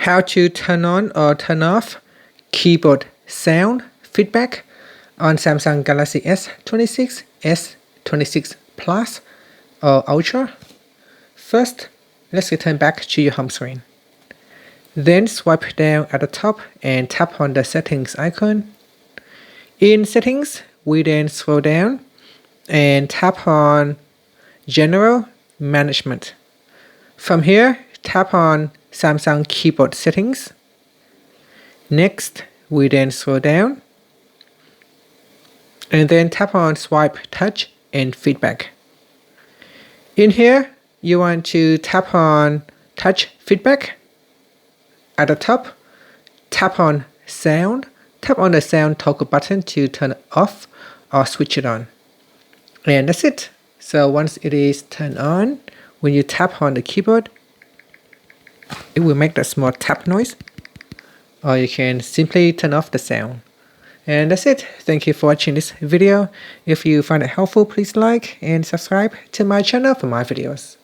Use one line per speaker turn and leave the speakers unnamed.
how to turn on or turn off keyboard sound feedback on Samsung Galaxy S26, S26 Plus or Ultra. First, let's return back to your home screen. Then swipe down at the top and tap on the settings icon. In settings, we then scroll down and tap on General Management. From here, tap on Samsung keyboard settings. Next, we then scroll down and then tap on Swipe Touch and Feedback. In here, you want to tap on Touch Feedback. At the top, tap on Sound. Tap on the sound toggle button to turn it off or switch it on. And that's it. So once it is turned on, when you tap on the keyboard, it will make that small tap noise. Or you can simply turn off the sound. And that's it. Thank you for watching this video. If you find it helpful, please like and subscribe to my channel for more videos.